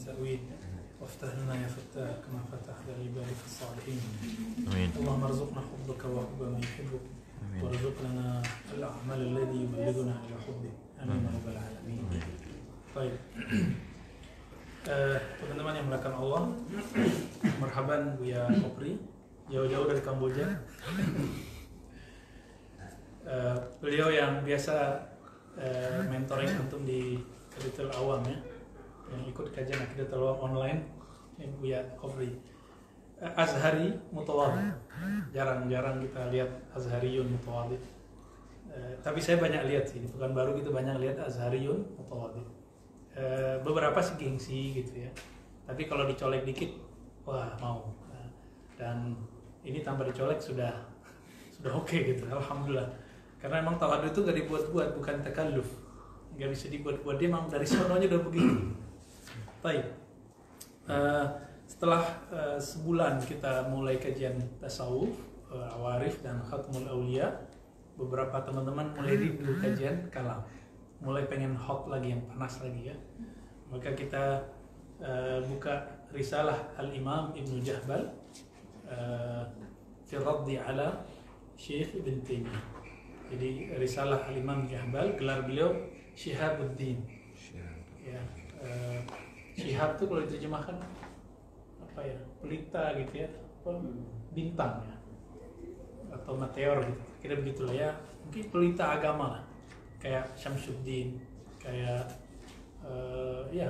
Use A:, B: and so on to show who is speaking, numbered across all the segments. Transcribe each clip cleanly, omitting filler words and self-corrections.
A: تأويل وافتح لنا يا فتاح كما فتحت لعبادك الصالحين.
B: آمين.
A: اللهم ارزقنا حبك وحب من يحبك وارزق لنا الأعمال الذي يبلغنا إلى حبك. Amin ya rabbal alamin. Baik. Teman-teman yang melakukan Allah, marhaban Buya Kopri, jauh-jauh dari Kamboja. Beliau yang biasa mentoring antum di Kreditul Awam ya, yang ikut kajian Kreditul Awam online, Buya Kopri. Azhari mutawadhi, jarang-jarang kita lihat Azhariyun mutawadhi. Tapi saya banyak lihat sih, bukan baru gitu, banyak lihat Azhariyun mutawadhi. Beberapa sih gengsi gitu ya, tapi kalau dicolek dikit, wah mau. Dan ini tanpa dicolek sudah oke gitu, alhamdulillah. Karena emang tawadhu itu gak dibuat-buat, bukan takalluf, gak bisa dibuat-buat, dia emang dari sononya udah begitu. Baik, setelah sebulan kita mulai kajian tasawuf, awarif dan khatmul aulia, beberapa teman-teman mulai rindu kajian kalam, mulai pengen hot lagi, yang panas lagi ya. Maka kita buka risalah Al-Imam Ibnu Jahbal fi raddi ala Syekh Ibn Taimiyah. Jadi risalah Al-Imam Jahbal, gelar beliau Syihabuddin ya. Syihab itu kalau diterjemahkan apa ya, pelita gitu ya, bintang ya, atau meteor gitu, kira begitulah ya, mungkin pelita agama lah, kayak Syamsuddin, kayak ya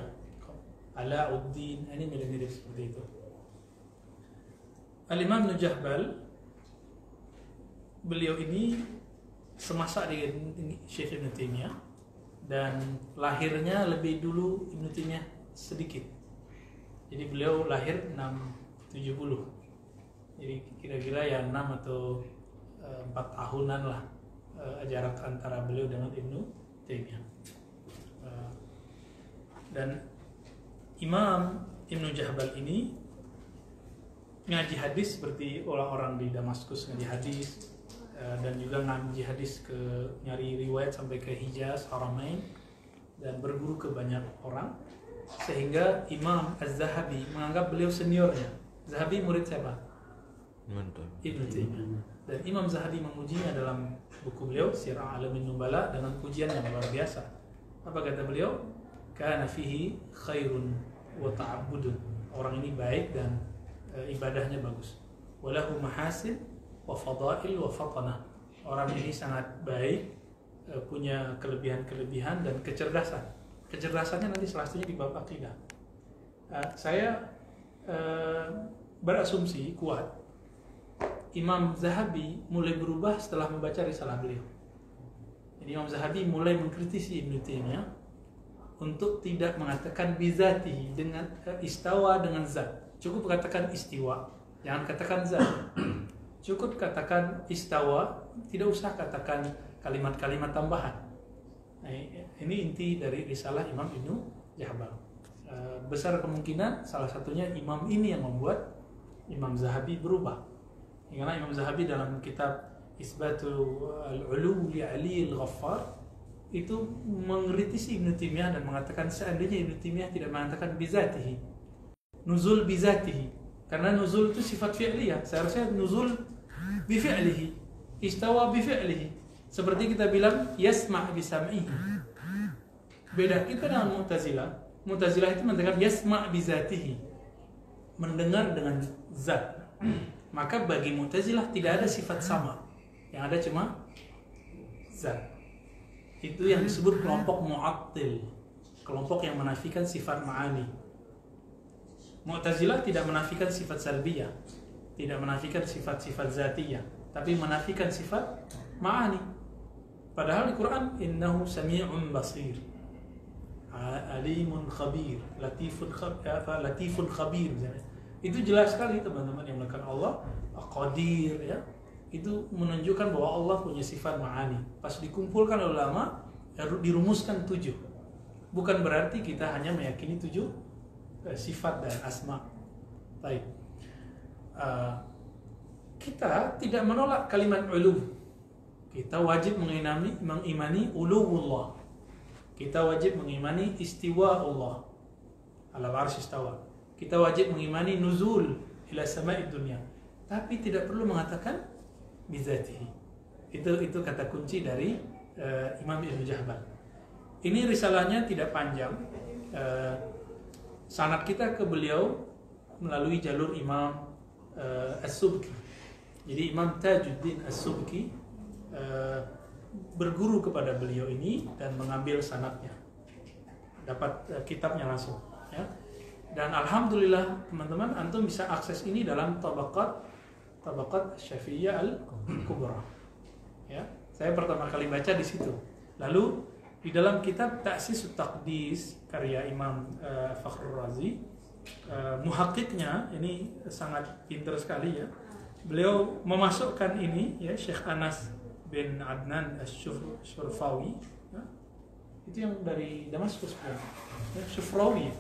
A: Alauddin, ini mirip-mirip seperti itu. Al-Imam Ibnu Jahbal, beliau ini semasa dengan Syekh Ibn Taimiyah, dan lahirnya lebih dulu Ibn Taimiyah sedikit. Jadi beliau lahir 670, jadi kira-kira ya 6 atau 4 tahunan lah jarak antara beliau dengan Ibnu Taimiyah. Dan Imam Ibnu Jahbal ini ngaji hadis seperti orang-orang di Damaskus ngaji hadis, dan juga ngaji hadis ke nyari riwayat sampai ke Hijaz, Haramain, dan berguru ke banyak orang, sehingga Imam Az-Zahabi menganggap beliau seniornya. Zahabi murid siapa? Ibnu Taimiyah. Dan Imam Zahabi memujinya dalam buku beliau Sirah Alamin Nubala dengan pujian yang luar biasa. Apa kata beliau? Kana fihi khairun wa ta'abbudun. Orang ini baik dan ibadahnya bagus. Walahu mahasin wa fadail wa fatanah. Orang ini sangat baik, punya kelebihan-kelebihan dan kecerdasan. Kecerdasannya nanti selanjutnya di bab akidah. Saya berasumsi kuat Imam Zahabi mulai berubah setelah membaca risalah beliau. Jadi Imam Zahabi mulai mengkritisi Ibnu Taimiyah untuk tidak mengatakan bizati dengan istawa dengan zat. Cukup katakan istiwa, jangan katakan zat. Cukup katakan istawa, tidak usah katakan kalimat-kalimat tambahan. Nah, ini inti dari risalah Imam Ibnu Jahbal. Besar kemungkinan salah satunya imam ini yang membuat Imam Zahabi berubah. Karena Imam Zahabi dalam kitab Isbatul Al-Ulu li Ali Al-Ghaffar itu mengkritisi Ibnu Taimiyah dan mengatakan seandainya Ibnu Taimiyah tidak mengatakan bizatihi, nuzul bizatihi, karena nuzul itu sifat fi'liyah, seharusnya nuzul bi fi'lihi, istawa bi fi'lihi. Seperti kita bilang yasma' bi sam'ihi. Beda kita dengan Mu'tazilah. Mu'tazilah itu mengatakan yasma' bi zatihi, mendengar dengan zat. Maka bagi Mu'tazilah tidak ada sifat sama, yang ada cuma zat. Itu yang disebut kelompok mu'attil, kelompok yang menafikan sifat ma'ani. Mu'tazilah tidak menafikan sifat salbiyah, tidak menafikan sifat-sifat zatiyah, tapi menafikan sifat ma'ani. Padahal di Quran innahu sami'un basir, alimun khabir, latifun khabir misalnya. Itu jelas sekali teman-teman yang melakukan Allah qadir ya. Itu menunjukkan bahwa Allah punya sifat ma'ani. Pas dikumpulkan ulama, dirumuskan 7. Bukan berarti kita hanya meyakini 7 sifat dan asma. Baik. Kita tidak menolak kalimat ulu. Kita wajib mengimani uluwullah. Kita wajib mengimani istiwa Allah. 'alal 'arsy istawa. Kita wajib mengimani nuzul ila sama'id dunya, tapi tidak perlu mengatakan bizatihi. Itu kata kunci dari Imam Ibnu Jahbal. Ini risalahnya tidak panjang. Sanad kita ke beliau melalui jalur Imam As-Subki. Jadi Imam Tajuddin As-Subki berguru kepada beliau ini dan mengambil sanadnya, dapat kitabnya langsung, ya. Dan alhamdulillah teman-teman, antum bisa akses ini dalam tabaqat Syafi'iyah Al-Kubra, ya. Saya pertama kali baca di situ. Lalu di dalam kitab Ta'sis Taqdis karya Imam Fakhrur Razi, muhakkiknya ini sangat pintar sekali, ya. Beliau memasukkan ini, ya, Syekh Anas bin Adnan Asy-Syurfawi, ya. Itu yang dari Damaskus, ya, Syurfawi.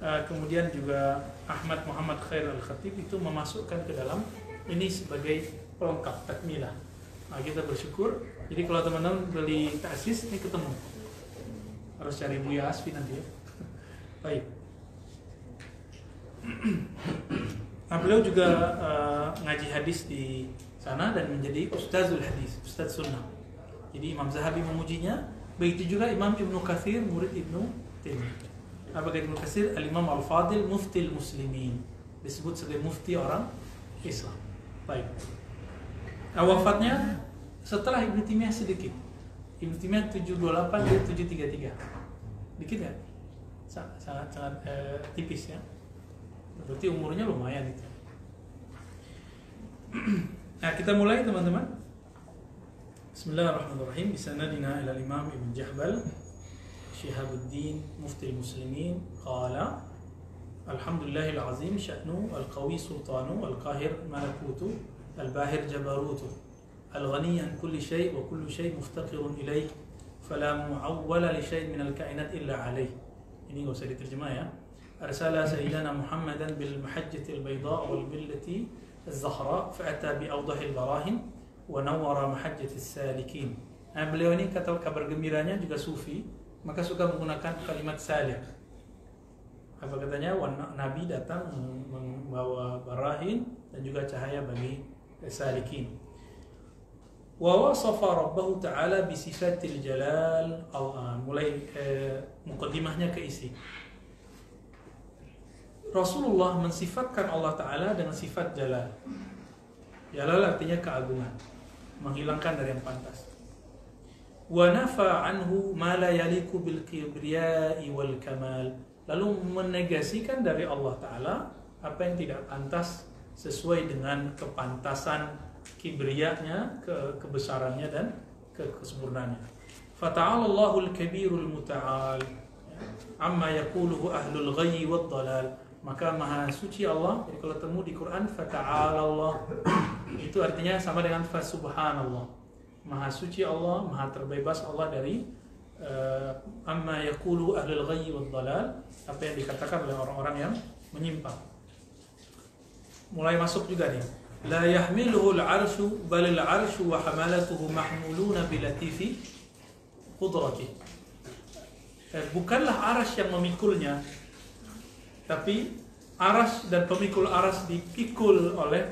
A: Kemudian juga Ahmad Muhammad Khair Al-Khatib itu memasukkan ke dalam ini sebagai pelengkap takmilah. Nah, kita bersyukur. Jadi kalau teman-teman beli Ta'sis ini ketemu, harus cari Buya Asfi nanti, ya. Baik. Nah, beliau juga ngaji hadis di sana dan menjadi ustazul hadis, ustaz sunnah. Jadi Imam Zahabi memujinya, begitu juga Imam Ibnu Katsir, murid Ibnu Taimiyah. Apakah Ibnu Katsir al-Imam al-Fadil muftil muslimin, disebut sebagai mufti orang Islam. Baik. Nah, wafatnya setelah Ibnu Taimiyah sedikit. Ibnu Taimiyah 728, dia 733. Dikit ya? Sangat tipis, ya. Berarti umurnya lumayan itu. Nah, kita mulai teman-teman. Bismillahirrahmanirrahim. Bisanadina ila Imam Ibn Jahbal Syihabuddin Mufti Muslimin qala Alhamdulillahil azim sya'nu al-qawi sultanu al-qahir malakutu al-bahir jabarutu al-ghani an kulli syai' wa kullu syai' muftaqirun ilaih fala mu'awwala li syai' min al-kainat illa alaih. Ini enggak usah diterjemah, ya. Arsala sayyidana Muhammadan bil mahajjatil bayda wal billati az-zahra fa'ata bi awdahil barahin wa nawwara mahajjatis salikin. Nah, beliau ini kata kabar gembiranya juga sufi, maka suka menggunakan kalimat salik. Apa katanya? Nabi datang membawa barahin dan juga cahaya bagi salikin. Wa wasafa rabbahu ta'ala bi sifatil jalal. Mulai muqaddimahnya keisi. Rasulullah mensifatkan Allah Ta'ala dengan sifat jalal. Jalal artinya keagungan, menghilangkan dari yang pantas. Wa nafa anhu ma la yaliku bil kibriya'i wal kamal. Lalu menegasikan dari Allah Ta'ala apa yang tidak pantas sesuai dengan kepantasan kibriyanya, kebesarannya dan kesempurnaannya. Fata'ala Allahul kabirul muta'al amma yaquluhu ahlul ghayyi wad dhalal. Maka maha suci Allah. Jadi kalau temu di Quran fata'ala Allah, itu artinya sama dengan fasubhanallah. Maha suci Allah, maha terbebas Allah dari amma yaqulu ahlul ghayyi wad dhalal, apa yang dikatakan oleh orang-orang yang menyimpang. Mulai masuk juga nih. La yahmiluhu al-'arsyu bal al-'arsyu wa hamalatuhu mahmuluna bi latifi qudrati. Bukanlah arsy yang memikulnya, tapi aras dan pemikul aras dipikul oleh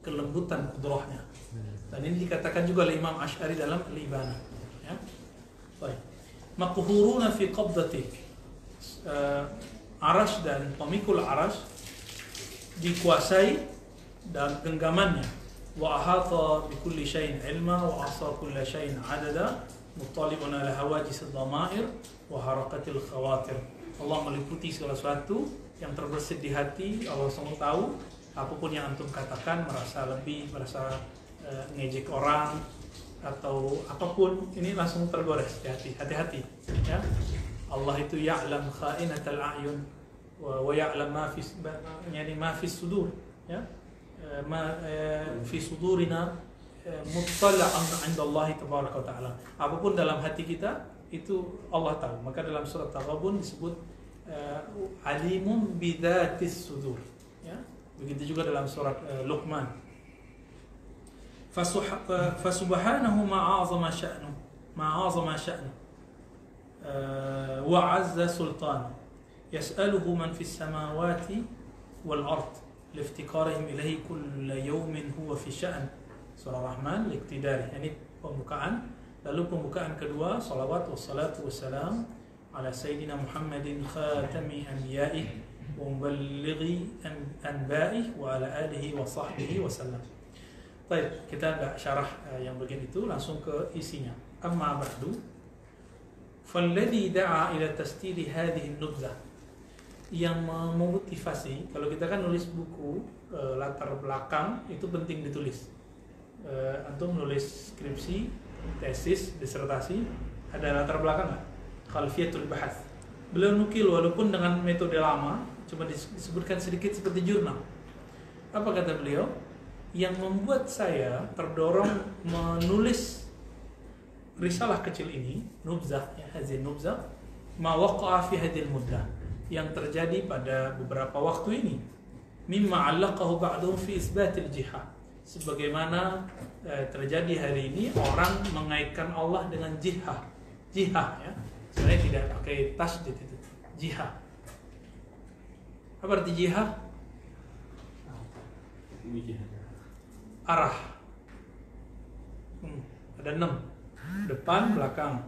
A: kelembutan kudrahnya. Dan ini dikatakan juga oleh Imam Asy'ari dalam Al-Ibana, ya. Baik. Maqhuruna fi qabdati. Aras dan pemikul aras dikuasai dalam genggamannya. Wa ahata bi kulli syai'in ilma wa ahsa kulli syai'in adada muttali'un ala hawajis ad-dhamair wa harakatil khawatir. Allah meliputi segala sesuatu yang terbersit di hati. Allah semua tahu. Apapun yang antum katakan, merasa lebih, merasa ngejek orang atau apapun, ini langsung tergores di hati. Hati-hati, ya. Allah itu ya'lam kha'inatal a'yun wa ya'lam ma fi sudur, ya. Ma fi sudurina muttala'an 'inda Allah tabaraka wa ta'ala. Apapun dalam hati kita itu Allah tahu. Maka dalam surat Taghabun disebut alimun bidzatis sudur, ya. Begitu juga dalam surat Luqman. Fasubhanahu ma'azama sya'nu. وعز سلطانه يسأله من في السماوات والأرض لافتقارهم إليه كل يوم هو في شأن. Surah Rahman liqtidari. Ini pembukaan. Lalu pembukaan kedua, salawat wassalatu wassalam ala sayyidina Muhammadin khatami anbiya'i wa muballighi anba'i wa ala alihi wa sahbihi wasallam. Baik, kita enggak syarah yang bagian itu, langsung ke isinya. Amma ba'du, falladhi da'a ila tastiri hadhihi nubzah, yang memotivasi. Kalau kita kan nulis buku latar belakang itu penting ditulis. Antum nulis skripsi, tesis, disertasi, ada latar belakang nggak? Khalfiyatul bahats. Beliau nukil walaupun dengan metode lama, cuma disebutkan sedikit seperti jurnal. Apa kata beliau? Yang membuat saya terdorong menulis risalah kecil ini, nubzah, ya, hadhihi nubzah, ma waqa'a fi hadhil muddah, yang terjadi pada beberapa waktu ini, mimma 'allaqahu ba'dhum fi isbatil jihad, sebagaimana terjadi hari ini orang mengaitkan Allah dengan jihad. Jihad, ya, sebenarnya tidak pakai tasydid itu, jihad. Apa arti jihad? Arah. Ada 6, depan, belakang,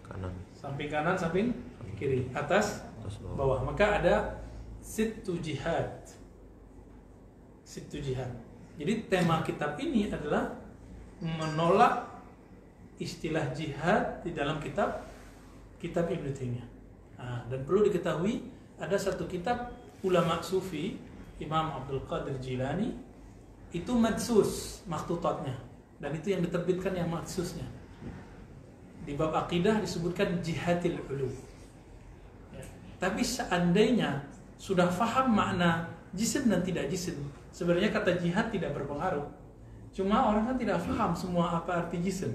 B: kanan,
A: samping kanan, samping kiri, atas, bawah. Maka ada sittu jihad. Sittu jihad. Jadi tema kitab ini adalah menolak istilah jihad di dalam kitab Ibnu Taimiyah. Dan perlu diketahui ada satu kitab ulama sufi, Imam Abdul Qadir Jilani, itu madsus makhtutatnya, dan itu yang diterbitkan yang madsusnya. Di bab akidah disebutkan jihadil ulu. Ya. Tapi seandainya sudah faham makna jisim dan tidak jisim, sebenarnya kata jihad tidak berpengaruh. Cuma orang kan tidak faham semua apa arti jisim,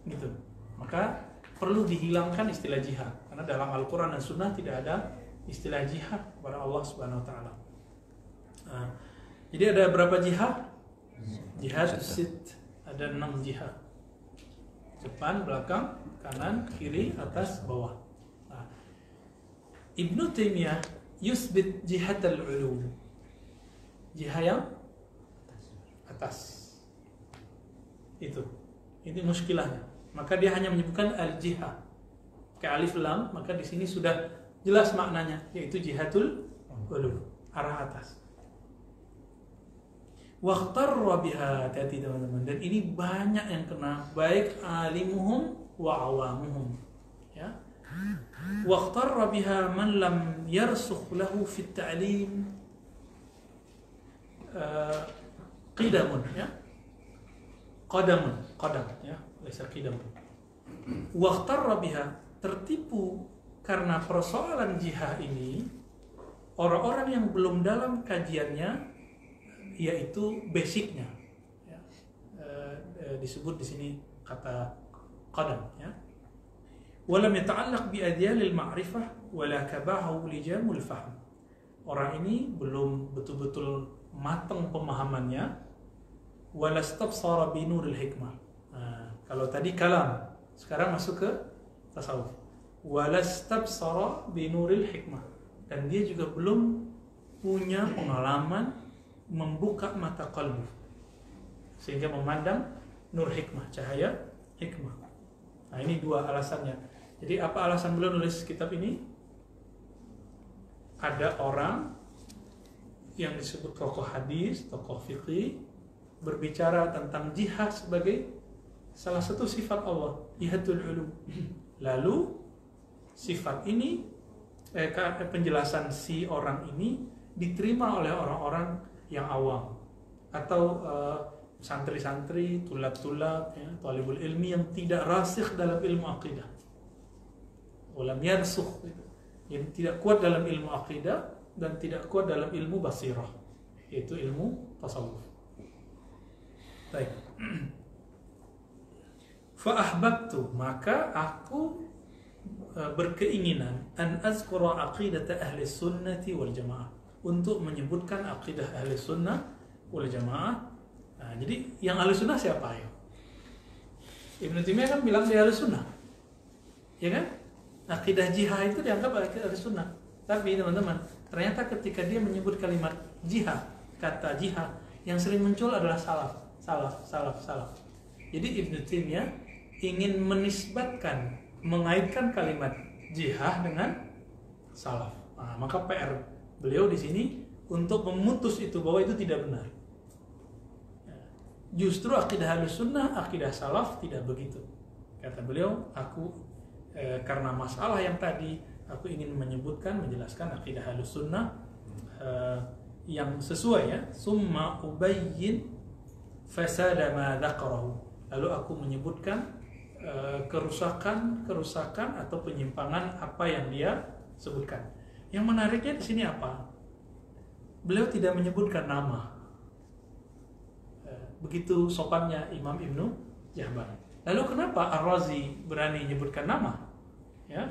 A: gitu. Maka perlu dihilangkan istilah jihad, karena dalam Al-Quran dan Sunnah tidak ada istilah jihad kepada Allah Subhanahu Wa Taala. Jadi ada berapa jihad? Jihad sit, ada 6 jihad. Depan, belakang, kanan, kiri, atas, bawah. Ibnu Taimiyah yusbit jihad al-ulu, jihad yang atas. Ini muskilahnya. Maka dia hanya menyebutkan al-jihad ke alif lam, maka di sini sudah jelas maknanya, yaitu jihadul ulu, arah atas. Waqtarra biha, hati-hati teman-teman, dan ini banyak yang kena, baik alimuhum wa awamuhum, ya. Waqtarra biha man lam yarsukh lahu fi at-ta'lim qidamun, ya, qadam, ya, laysa qidam. Waqtarra biha, tertipu karena persoalan jihad ini orang-orang yang belum dalam kajiannya, yaitu basicnya, ya. Disebut di sini kata qadam, ya. Walam yata'allaq bi adyalil ma'rifah wala kabahu lijamul fahm. Orang ini belum betul-betul matang pemahamannya, wala istabsara bi nuril hikmah. Kalau tadi kalam, sekarang masuk ke tasawuf. Wala istabsara bi nuril hikmah, dan dia juga belum punya pengalaman membuka mata qalbu sehingga memandang nur hikmah, cahaya hikmah. Nah, ini 2 alasannya. Jadi apa alasan beliau nulis kitab ini? Ada orang yang disebut tokoh hadis, tokoh fikih, berbicara tentang jihad sebagai salah satu sifat Allah, jihadul ulu. Lalu sifat ini, penjelasan si orang ini diterima oleh orang-orang yang awam atau santri-santri, tulab-tulab, ya, talibul ilmi yang tidak rasikh dalam ilmu akidah, walam yarsukh, yang tidak kuat dalam ilmu akidah dan tidak kuat dalam ilmu basirah, yaitu ilmu tasawuf. Baik. Fa ahbabtu, maka aku berkeinginan an azkura aqidata ahli sunnati wal jamaah, untuk menyebutkan akidah ahli sunnah wal jamaah. Nah, jadi yang ahli sunnah siapa ya? Ibnu Taimiyah kan bilang dia ahli sunnah. ya kan? Akidah jihad itu dianggap akidah sunnah. Tapi teman-teman, ternyata ketika dia menyebut kalimat jihad, kata jihad, yang sering muncul adalah salaf. Jadi Ibnu Taimiyah ingin menisbatkan, mengaitkan kalimat jihad dengan salaf. Nah, maka PR beliau di sini untuk memutus itu bahwa itu tidak benar. Justru akidah Ahlussunnah, akidah salaf tidak begitu. Kata beliau, karena masalah yang tadi aku ingin menyebutkan, menjelaskan akidah Ahlussunnah yang sesuai ya. Summa ubayyin fasada ma dzakarahu. Lalu aku menyebutkan kerusakan atau penyimpangan apa yang dia sebutkan. Yang menariknya di sini apa? Beliau tidak menyebutkan nama. Begitu sopannya Imam Ibnu Jahban. Lalu kenapa Ar-Razi berani menyebutkan nama? Ya.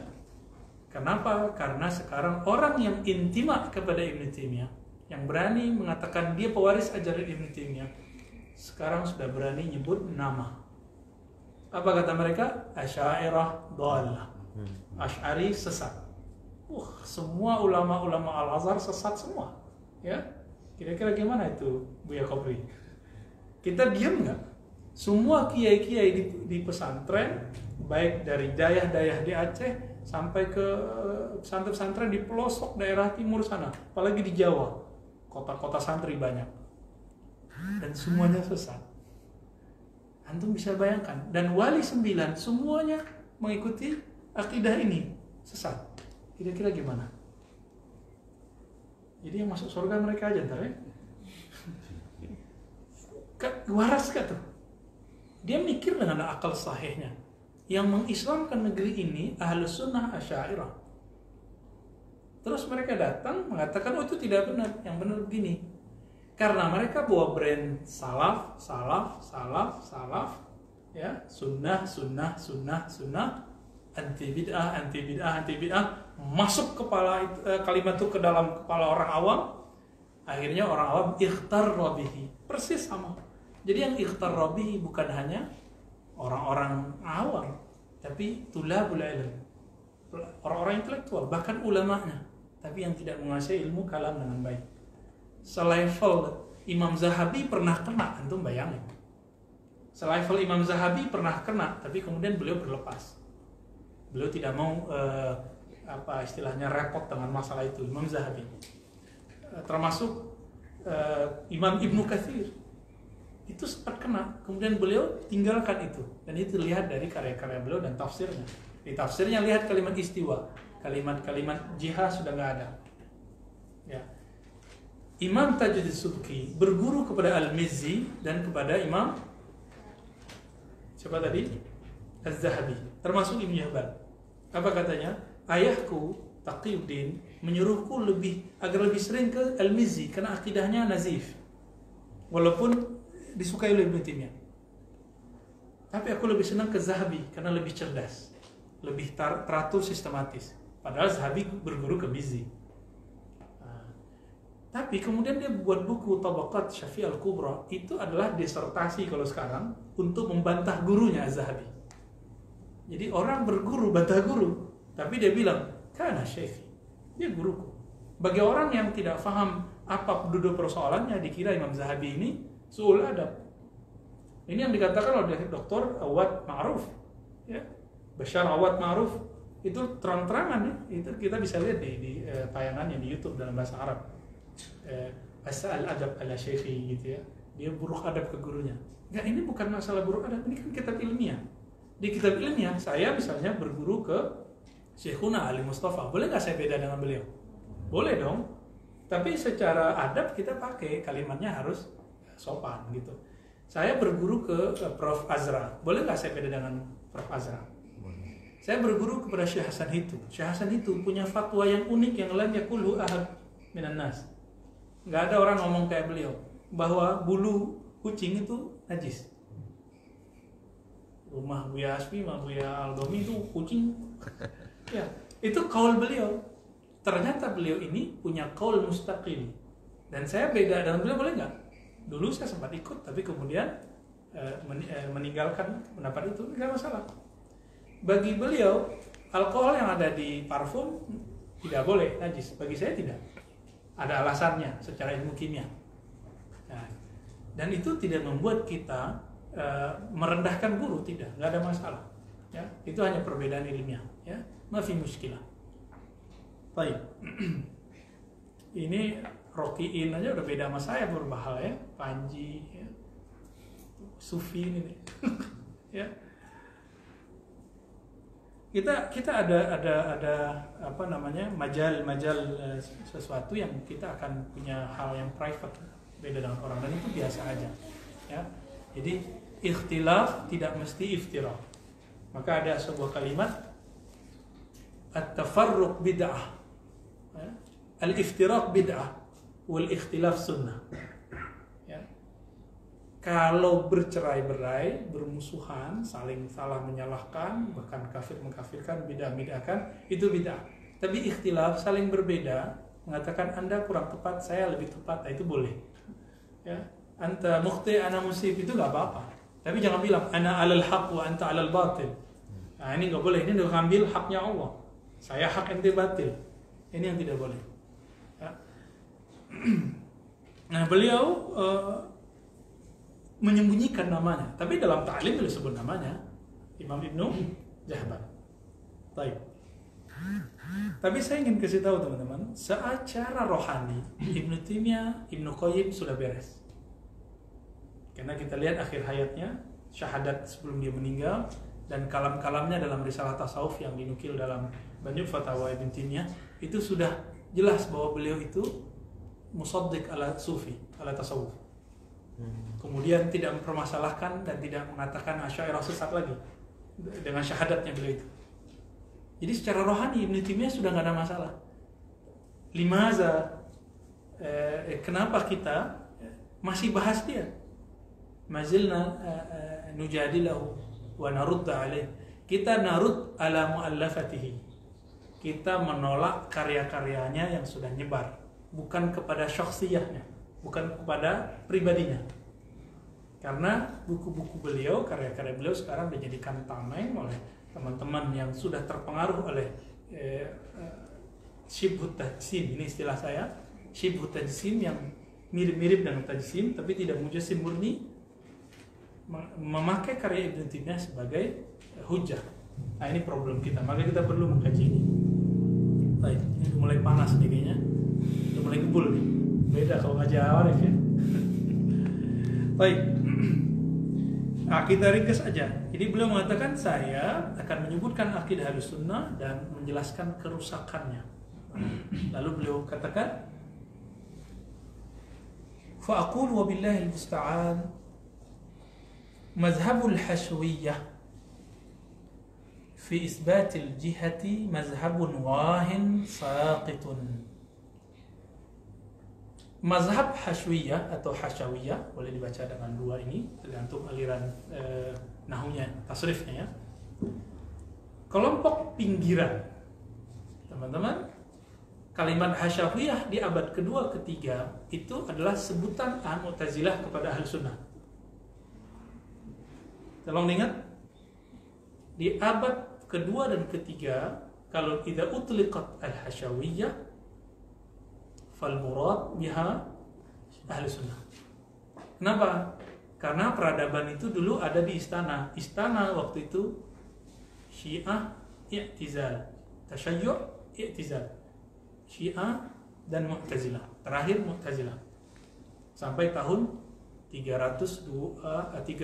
A: Kenapa? Karena sekarang orang yang intima kepada Ibnu Taimiyah, yang berani mengatakan dia pewaris ajaran Ibnu Taimiyah, sekarang sudah berani nyebut nama. Apa kata mereka? Asy'ariyah dhalah. Asy'ari sesat. Semua ulama-ulama Al-Azhar sesat semua. Ya. Kira-kira gimana itu Buya Kopri? Kita diam nggak? Semua kiai-kiai di pesantren, baik dari dayah-dayah di Aceh sampai ke pesantren-pesantren di pelosok daerah timur sana, apalagi di Jawa, kota-kota santri banyak, dan semuanya sesat. Antum bisa bayangkan, dan wali 9 semuanya mengikuti akidah ini sesat. Kira-kira gimana? Jadi yang masuk surga mereka aja ntar ya. Waras gak tuh? Dia mikir dengan akal sahihnya. Yang mengislamkan negeri ini Ahlussunnah Asy'ariyah. Terus mereka datang mengatakan, oh itu tidak benar, yang benar begini. Karena mereka bawa brand salaf, ya, sunnah, anti bid'ah, masuk kalimat itu ke dalam kepala orang awam. Akhirnya orang awam ikhtarra bihi, persis sama. Jadi yang ikhtarra bihi bukan hanya orang-orang awam, tapi tulabul ilm, orang-orang intelektual, bahkan ulamanya, tapi yang tidak menguasai ilmu kalam dengan baik. Selevel Imam Zahabi pernah kena, antum bayangin. Selevel Imam Zahabi pernah kena, tapi kemudian beliau berlepas. Beliau tidak mau istilahnya repot dengan masalah itu. Imam Zahabi, termasuk Imam Ibnu Katsir, itu sempat kena, kemudian beliau tinggalkan itu, dan itu dilihat dari karya-karya beliau dan tafsirnya. Di tafsirnya lihat kalimat istiwa, kalimat jihad sudah nggak ada. Ya. Imam Tajuddin Subki berguru kepada Al-Mizzi dan kepada Imam siapa tadi? Az-Zahabi, termasuk Ibnu Jahban. Apa katanya? Ayahku Taqiyuddin menyuruhku agar lebih sering ke Al-Mizzi karena akidahnya nazif, walaupun disukai oleh Ibnu Taimiyah. Tapi aku lebih senang ke Zahabi karena lebih cerdas, lebih teratur sistematis. Padahal Zahabi berguru ke Mizzi. Tapi kemudian dia buat buku Tabaqat Syafi'i Al-Kubra, itu adalah disertasi kalau sekarang untuk membantah gurunya Az-Zahabi. Jadi orang berguru bantah guru, tapi dia bilang kana syekhi, dia guruku. Bagi orang yang tidak paham apa duduk persoalannya, dikira Imam Zahabi ini su'ul adab. Ini yang dikatakan oleh Dr. Awad Ma'ruf, ya. Bashar Awad Ma'ruf itu terang-terangan ya. Itu kita bisa lihat di tayangannya di YouTube dalam bahasa Arab. Asal adab ala syekhi gitu ya. Dia buruk adab ke gurunya. Enggak, ini bukan masalah buruk adab, ini kan kitab ilmiah. Di kitab ilmiah saya misalnya berguru ke Syekhuna Ali Mustafa, boleh nggak saya beda dengan beliau? Boleh dong. Tapi secara adab kita pakai kalimatnya harus sopan gitu. Saya berguru ke Prof. Azra, boleh nggak saya beda dengan Prof. Azra? Saya berguru kepada Syekh Hasan Hitu. Syekh Hasan Hitu punya fatwa yang unik yang lain yaqulu ahad minan nas. Nggak ada orang ngomong kayak beliau bahwa bulu kucing itu najis. Rumah Buya Asfi, Buya Aldomi itu kucing. Ya, itu kaul beliau. Ternyata beliau ini punya kaul mustaqil. Dan saya beda dengan beliau, boleh nggak? Dulu saya sempat ikut, tapi kemudian meninggalkan pendapat itu, nggak masalah. Bagi beliau, alkohol yang ada di parfum tidak boleh najis. Bagi saya tidak. Ada alasannya secara ilmu kimia. Nah, dan itu tidak membuat kita merendahkan guru, tidak, nggak ada masalah. Ya, itu hanya perbedaan ilmiah. Ya, mafi muskilah. Baik. Ini Rokiin aja udah beda sama saya berbahal ya, Panji, ya. Sufi ini nih. Ya. Kita ada apa namanya majal sesuatu yang kita akan punya hal yang private beda dengan orang, dan itu biasa aja ya. Jadi ikhtilaf tidak mesti iftiraq. Maka ada sebuah kalimat at-tafarruq bid'ah ya? Al-iftiraq bid'ah wal ikhtilaf sunnah ya. Kalau bercerai-berai, bermusuhan, saling salah menyalahkan, bahkan kafir mengkafirkan, bid'ah-bid'ahkan, itu bid'ah. Tapi ikhtilaf, saling berbeda, mengatakan Anda kurang tepat, saya lebih tepat, nah itu boleh. Ya, anta mukhti, ana musib, itu nggak apa-apa. Tapi jangan bilang ana alal haq wa anta alal batil. Nah ini nggak boleh, ini udah ngambil haknya Allah. Saya hak, ente batil. Ini yang tidak boleh. Ya. Nah beliau menyembunyikan namanya, tapi dalam ta'lim beliau sebut namanya Imam Ibnu Jahban. Baik. Tapi saya ingin kasih tahu teman-teman, secara rohani Ibnu Taimiyah, Ibnu Qayyim sudah beres. Karena kita lihat akhir hayatnya, syahadat sebelum dia meninggal, dan kalam-kalamnya dalam risalah tasawuf yang dinukil dalam banyak fatwa Ibnu Taimiyah, itu sudah jelas bahwa beliau itu musaddiq ala sufi, ala tasawuf. Kemudian tidak mempermasalahkan dan tidak mengatakan Asy'ariyah sesat lagi dengan syahadatnya beliau itu. Jadi secara rohani Ibnu Taimiyah sudah nggak ada masalah. Limaza, kenapa kita masih bahas dia? Mazilna nujadilahu wa narudda alaih. Kita narud ala muallafatihi. Kita menolak karya-karyanya yang sudah nyebar, bukan kepada syakhsiyahnya, bukan kepada pribadinya. Karena buku-buku beliau, karya-karya beliau sekarang dijadikan tameng oleh teman-teman yang sudah terpengaruh oleh syibhut tajsim. Ini istilah saya, syibhut tajsim, yang mirip-mirip dengan tajsim tapi tidak mujassim murni, memakai karya Ibnu Taimiyah sebagai hujah. Nah ini problem kita, maka kita perlu mengkaji ini. Baik, ini udah mulai panas nih kayaknya, udah mulai kebul nih. Beda kalau ngaji awal ya. Baik. Nah, kita ringkas aja. Jadi beliau mengatakan saya akan menyebutkan akidah Ahlussunnah dan menjelaskan kerusakannya. Lalu beliau katakan, fa aqulu wa billahi al-musta'an mazhabul hashwiyyah fi isbatil jihati mazhabun wahin saqitun. Mazhab Hashwiyah atau Hasyawiyah boleh dibaca dengan dua ini, tergantung aliran nahunya, tasrifnya ya. Kelompok pinggiran, teman-teman. Kalimat Hasyawiyah di abad kedua ketiga itu adalah sebutan Mu'tazilah kepada Ahlussunnah. Tolong ingat, di abad kedua dan ketiga, kalau idza utliqat al-Hasyawiyah fal murad biha Ahlussunnah. Kenapa? Karena peradaban itu dulu ada di istana. Istana waktu itu Syiah, I'tizal, Tasyayyu', I'tizal. Syiah dan Mu'tazilah. Terakhir Mu'tazilah. Sampai tahun 234.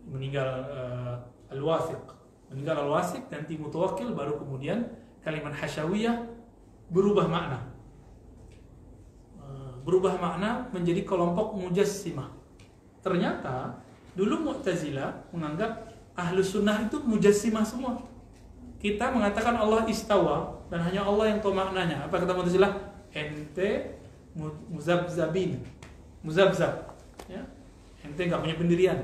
A: Meninggal Al-Wathiq. Meninggal Al-Wathiq dan Mutawakkil, baru kemudian kalimat Hasyawiyah berubah makna. Berubah makna menjadi kelompok mujassimah. Ternyata dulu Mu'tazilah menganggap Ahlussunnah itu mujassimah semua. Kita mengatakan Allah istawa dan hanya Allah yang tahu maknanya. Apa kata Mu'tazilah? Ente muzabzabin, muzabzab. Ya? Ente nggak punya pendirian.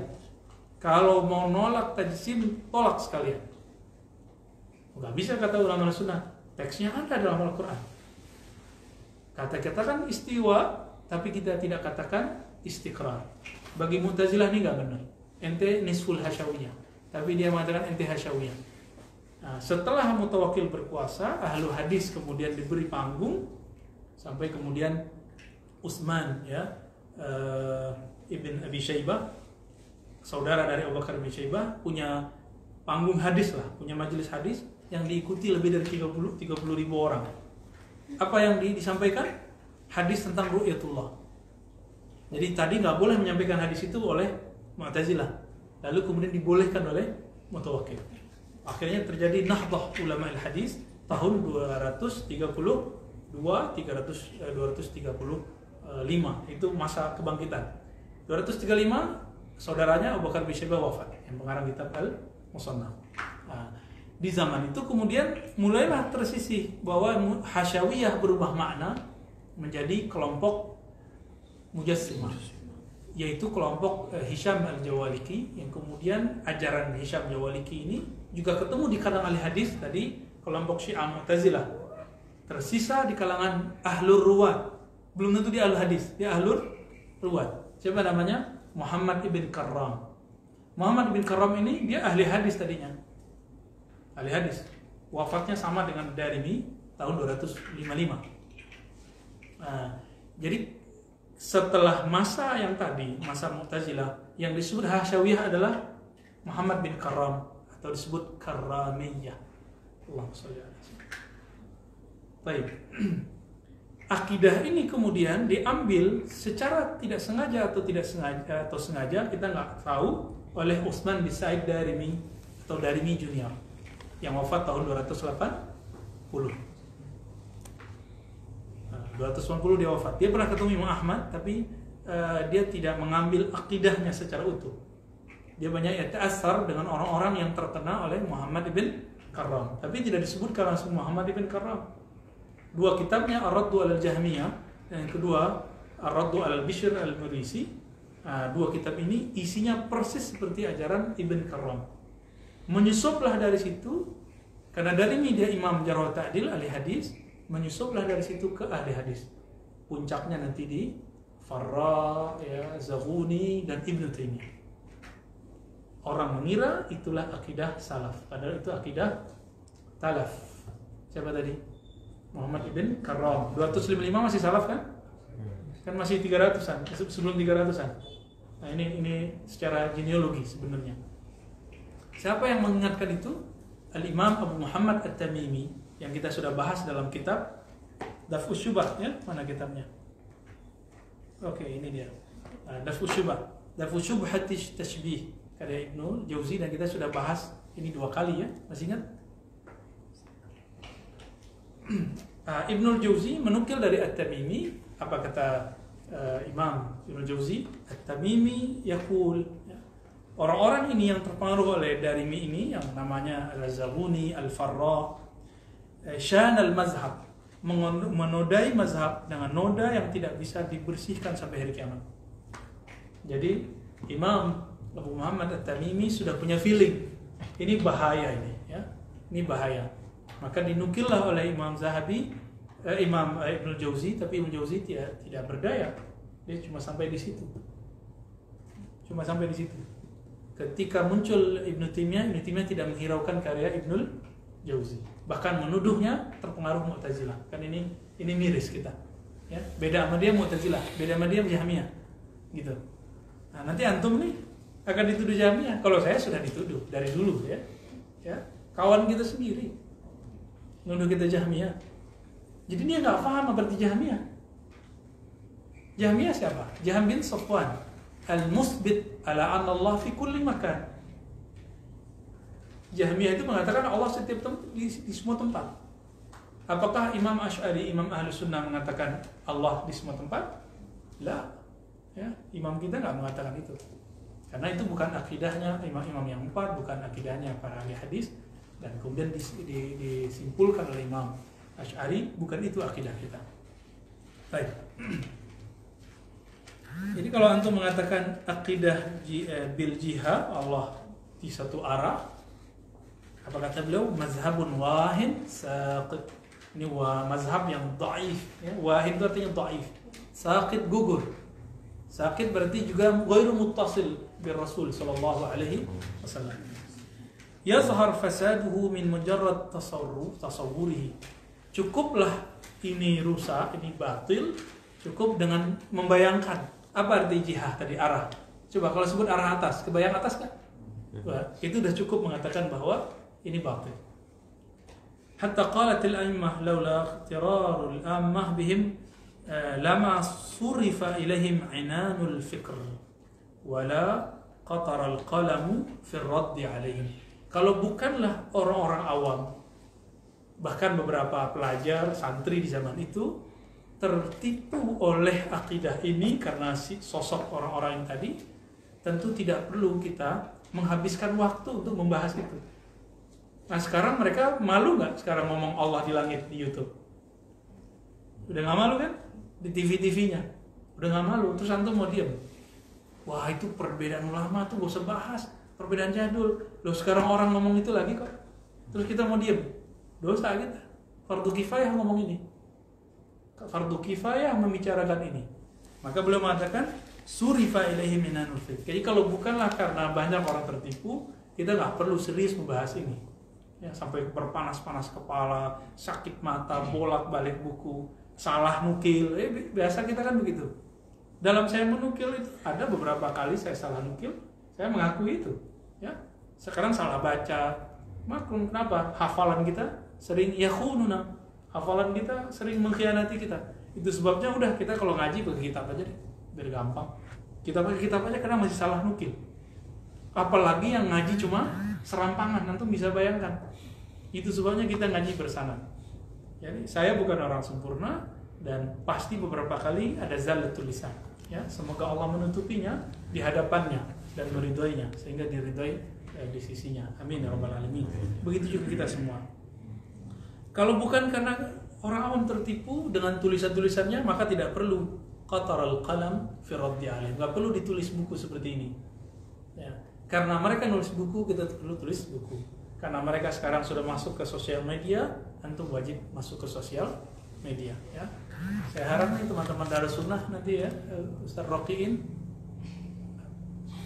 A: Kalau mau nolak tajsim, tolak sekalian. Nggak bisa kata ulama sunnah. Teksnya ada dalam Al-Quran. Kata-kata kan istiwa, tapi kita tidak katakan istiqrar. Bagi Mu'tazilah ini nggak benar. Ente nisful hasyawiyah. tapi dia mengatakan ente Hasyawiyah. Nah, setelah Mutawakkil berkuasa, ahlu hadis kemudian diberi panggung sampai kemudian Utsman ya, Ibn Abi Syaibah, saudara dari Abu Bakar bin Syaibah, punya panggung hadis lah, punya majelis hadis yang diikuti lebih dari 30 ribu orang. Apa yang disampaikan? Hadis tentang ru'yatullah. Jadi tadi nggak boleh menyampaikan hadis itu oleh Mu'tazilah, lalu kemudian dibolehkan oleh Mutawakkil. Akhirnya terjadi nahdah ulama al-hadis tahun 235, itu masa kebangkitan. 235 saudaranya Abu Bakar bin Syaibah wafat, yang pengarang kitab Al-Musannaf. Nah, di zaman itu kemudian mulailah tersisih bahwa Hasyawiyah berubah makna menjadi kelompok Mujassimah, yaitu kelompok Hisham Al-Jawaliki, yang kemudian ajaran Hisham Al-Jawaliki ini juga ketemu di kalangan ahli hadis tadi, kelompok Syiah Mu'tazilah. Tersisa di kalangan ahlur ruwat, belum tentu dia ahli hadis, dia ahlur ruwat. Siapa namanya? Muhammad ibn Karram. Muhammad ibn Karram ini dia ahli hadis tadinya, ahli hadis. Wafatnya sama dengan Darimi tahun 255. Nah, jadi setelah masa yang tadi, masa Mu'tazilah, yang disebut Hasyawiyah adalah Muhammad bin Karram atau disebut Karramiyah. Allahumma shalli ala sayyidina. Baik. Akidah ini kemudian diambil secara tidak sengaja atau tidak sengaja atau sengaja, kita nggak tahu, oleh Utsman bin Said Darimi atau Darimi Junior yang wafat tahun 280. 280 dia wafat. Dia pernah ketemu Imam Ahmad, tapi dia tidak mengambil akidahnya secara utuh. Dia banyak ta'assar dengan orang-orang yang terkena oleh Muhammad ibn Karram, tapi tidak disebutkan langsung Muhammad ibn Karram. Dua kitabnya Ar-Raddu al-Jahmiyah dan yang kedua Ar-Raddu al-Bishr al-Murisi. Dua kitab ini isinya persis seperti ajaran Ibn Karram. Menyusuplah dari situ, karena dari ini dia imam jarh wa ta'dil ahli hadis, menyusuplah dari situ ke ahli hadis. Puncaknya nanti di Farra, ya, Zaghuni dan Ibnu Taimiyah. Orang mengira itulah akidah salaf, padahal itu akidah talaf. Siapa tadi? Muhammad ibn Karram. 255 masih salaf kan? Kan masih 300-an, sebelum 300-an. Nah, ini secara genealogi sebenarnya. Siapa yang mengingatkan itu? Al-Imam Abu Muhammad At-Tamimi, yang kita sudah bahas dalam kitab Daf'us Syubah, ya? Mana kitabnya? Oke, ini dia. Daf'us Syubah. Daf'us Syubhati Tashbih karya Ibnul Jauzi, dan kita sudah bahas ini 2 kali, ya. Masih ingat? Ibnul Jauzi menukil dari At-Tamimi. Apa kata Imam Ibnul Jauzi? At-Tamimi yaqul, ya, orang-orang ini yang terpengaruh oleh Darimi ini, yang namanya Al-Zaghuni, Al-Farra, Syan al-Mazhab, menodai mazhab dengan noda yang tidak bisa dibersihkan sampai hari kiamat. Jadi Imam Abu Muhammad At-Tamimi sudah punya feeling, ini bahaya ini, ya, ini bahaya. Maka dinukillah oleh Imam Zahabi, Imam Ibnul Jauzi, tapi Ibnul Jauzi tidak berdaya, dia cuma sampai di situ, Ketika muncul Ibnu Taimiyah tidak menghiraukan karya Ibnul Jauzi, bahkan menuduhnya terpengaruh Mu'tazilah. Kan ini miris kita, ya. Beda sama dia Mu'tazilah, beda sama dia Jahmiyah, gitu. Nah, nanti antum nih akan dituduh Jahmiyah. Kalau saya sudah dituduh dari dulu, ya. Kawan kita sendiri nuduh kita Jahmiyah. Jadi dia nggak paham berarti Jahmiyah. Jahmiyah siapa? Jahm bin Safwan al-musbit ala anna Allah fi kulli makan. Jahmiyah itu mengatakan Allah setiap di semua tempat. Apakah Imam Asy'ari, Imam Ahlus Sunnah mengatakan Allah di semua tempat? La. Ya, imam kita nggak mengatakan itu. Karena itu bukan akidahnya imam-imam yang 4, bukan akidahnya para ahli hadis, dan kemudian disimpulkan oleh Imam Asy'ari, bukan itu akidah kita. Baik. Jadi kalau antum mengatakan akidah bil jihad, Allah di satu arah, apa kata beliau? Mazhabun wahin saqit. Ini mazhab yang dhaif, ya. Wahin itu artinya dhaif. Saqit, gugur. Sakit berarti juga ghairu muttasil bir Rasul sallallahu alaihi wasallam. yazhar fasaduhu min mujarrad tasawwurihi. Cukuplah ini rusak, ini batil, cukup dengan membayangkan. Apa arti jihah tadi, arah? Coba kalau sebut arah atas, kebayang atas kan? Itu udah cukup mengatakan bahwa ini batil. Hatta qalatil a'immah laula ikhtirarul ammah bihim lama surifa ilaihim inanul fikr wala qatara al-qalamu fi ar-radd alaihim. Kalau bukanlah orang-orang awam, bahkan beberapa pelajar santri di zaman itu tertipu oleh akidah ini karena sosok orang-orang yang tadi, tentu tidak perlu kita menghabiskan waktu untuk membahas itu. Nah sekarang mereka malu nggak sekarang ngomong Allah di langit di YouTube? Udah nggak malu kan? Di TV-TV-nya udah nggak malu. Terus antum mau diem? Wah itu perbedaan ulama tuh gak usah bahas, perbedaan jadul. Loh sekarang orang ngomong itu lagi kok. Terus kita mau diem? Dosa kita. Fardu kifayah ngomong ini. Fardu kifayah membicarakan ini. Maka beliau mengatakan surifa ilaihi minanul fiqh. Jadi kalau bukanlah karena banyak orang tertipu, kita nggak perlu serius membahas ini. Ya, sampai berpanas-panas kepala, sakit mata, bolak-balik buku, salah nukil. Biasa kita kan begitu. Dalam saya menukil itu ada beberapa kali saya salah nukil, saya mengakui itu. Ya, sekarang salah baca. Maklum kenapa? Hafalan kita sering yakhununa. Hafalan kita sering mengkhianati kita. Itu sebabnya udah kita kalau ngaji pakai kitab aja deh, biar gampang. Kita pakai kitab aja karena masih salah nukil. Apalagi yang ngaji cuma serampangan, nanti bisa bayangkan. Itu sebabnya kita ngaji bersama. Jadi saya bukan orang sempurna dan pasti beberapa kali ada zalatul lisan. Ya, semoga Allah menutupinya di hadapannya dan meridhoinya sehingga diridhoi di sisinya. Amin ya rabbal alamin. Begitu juga kita semua. Kalau bukan karena orang awam tertipu dengan tulisan-tulisannya, maka tidak perlu qataral qalam fi raddi alaih. Enggak perlu ditulis buku seperti ini. Ya. Karena mereka nulis buku, kita perlu tulis buku. Karena mereka sekarang sudah masuk ke sosial media, antum wajib masuk ke sosial media. Ya. Saya harap nih teman-teman Darus Sunnah nanti ya, Ustaz Rokiin,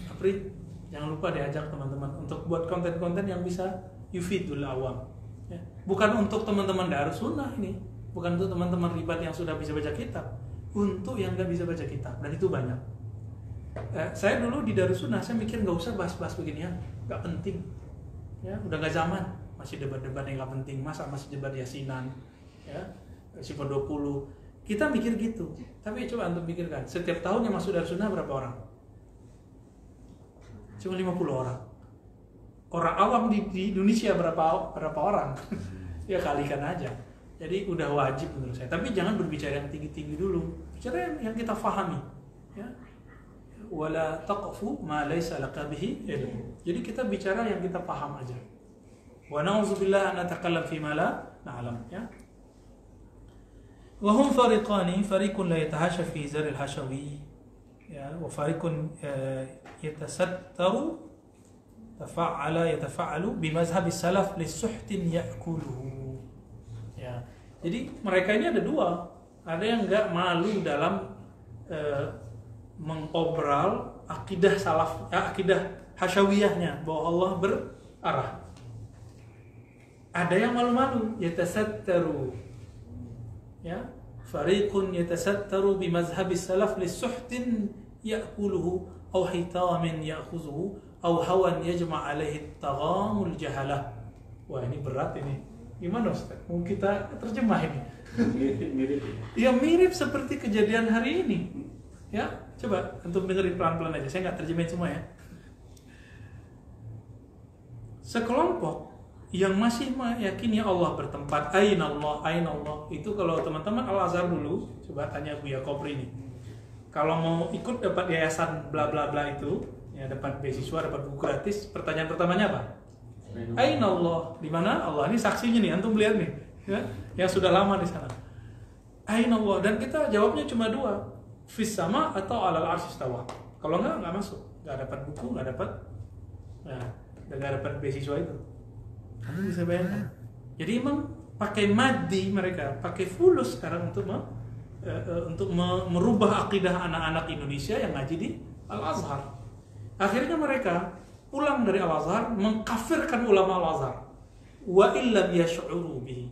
A: Apri, jangan lupa diajak teman-teman untuk buat konten-konten yang bisa yufidul awam. Ya. Bukan untuk teman-teman Darus Sunnah ini, bukan untuk teman-teman ribat yang sudah bisa baca kitab, untuk yang nggak bisa baca kitab, dan itu banyak. Saya dulu di Darus Sunnah, saya mikir nggak usah bahas-bahas beginian, nggak penting. Ya, udah nggak zaman, masih debat-debat yang nggak penting, masa masih debat yasinan, ya, sifat 20. Kita mikir gitu, tapi coba antum pikirkan, setiap tahun yang masuk Darus Sunnah berapa orang? Cuma 50 orang. Orang awam di Indonesia berapa orang? Ya kalikan aja. Jadi udah wajib menurut saya. Tapi jangan berbicara yang tinggi-tinggi dulu, bicara yang kita fahami. Ya. Wala taqfu ma laysa laka bihi ilm. Jadi kita bicara yang kita paham aja. Wa na'udzubillah an natakallam fi ma la na'lam, ya. Wa hum fariqani, fariqun la yatahasha fi zar al-hashawi, ya, wa fariqun yatasattaru yatafa'alu bi mazhab salaf li suhtin ya'kuluhu. Ya. Jadi mereka ini ada dua. Ada yang enggak malu dalam mengobral akidah salaf, akidah hasyawiyahnya bahwa Allah berarah. Ada yang malu-malu, yatasattaru, ya, fariqun yatasattaru bi mazhabi salaf li suhtin ya'kuluhu aw hitamin ya'khuzuhu aw hawan yajma' alaihi taghamul jahalah. Wah ini berat ini. Gimana Ustaz? Mau kita terjemah ini? Mirip. Ya mirip seperti kejadian hari ini. Ya, coba untuk dengerin pelan-pelan aja. Saya nggak terjemahin semua ya. Sekelompok yang masih meyakini Allah bertempat, ainallah, itu kalau teman-teman Al-Azhar dulu, coba tanya Buya Kopri ini. Kalau mau ikut dapat yayasan bla bla bla itu, ya dapat beasiswa, dapat buku gratis, pertanyaan pertamanya apa? Ainallah, di mana Allah? Ini saksinya nih, antum lihat nih, ya, yang sudah lama di sana. Ainallah, dan kita jawabnya cuma dua. Fis sama atau alal arsy istawa. Kalau nggak masuk, nggak dapat buku, nggak dapat, nah, nggak dapat beasiswa itu. Kamu bisa bayangkan. Jadi emang pakai maddi mereka, pakai fulus sekarang untuk merubah akidah anak-anak Indonesia yang ngaji di Al Azhar. Akhirnya mereka pulang dari Al-Azhar mengkafirkan ulama Al-Azhar. Wa illam yash'uru bihi.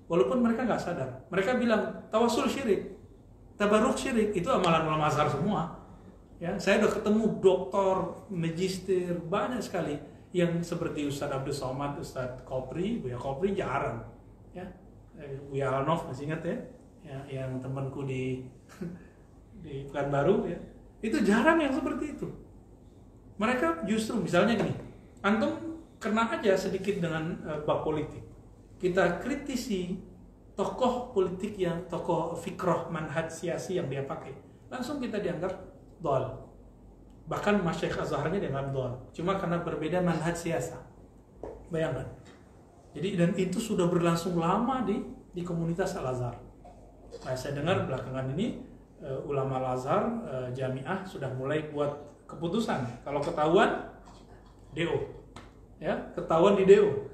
A: Walaupun mereka nggak sadar. Mereka bilang tawasul syirik, tabarruk syirik, itu amalan ulama Azhar semua. Ya, saya udah ketemu doktor, magister, banyak sekali yang seperti Ustadz Abdul Somad, Ustadz Kopri, Buya Kopri jarang. Ya, Buya Alnov masih ingat ya, yang temanku di di Pekanbaru ya, itu jarang yang seperti itu. Mereka justru misalnya gini, antum kena aja sedikit dengan bab politik, kita kritisi tokoh politik yang tokoh fikroh manhaj siasi yang dia pakai, langsung kita dianggap dol. Bahkan Masyaikh Azharnya dianggap dol, cuma karena berbeda manhaj siasa. Bayangkan. Jadi dan itu sudah berlangsung lama di komunitas Al-Azhar. Nah, saya dengar belakangan ini ulama Al-Azhar Jamiah sudah mulai buat keputusan kalau ketahuan DO. Ya, ketahuan di DO.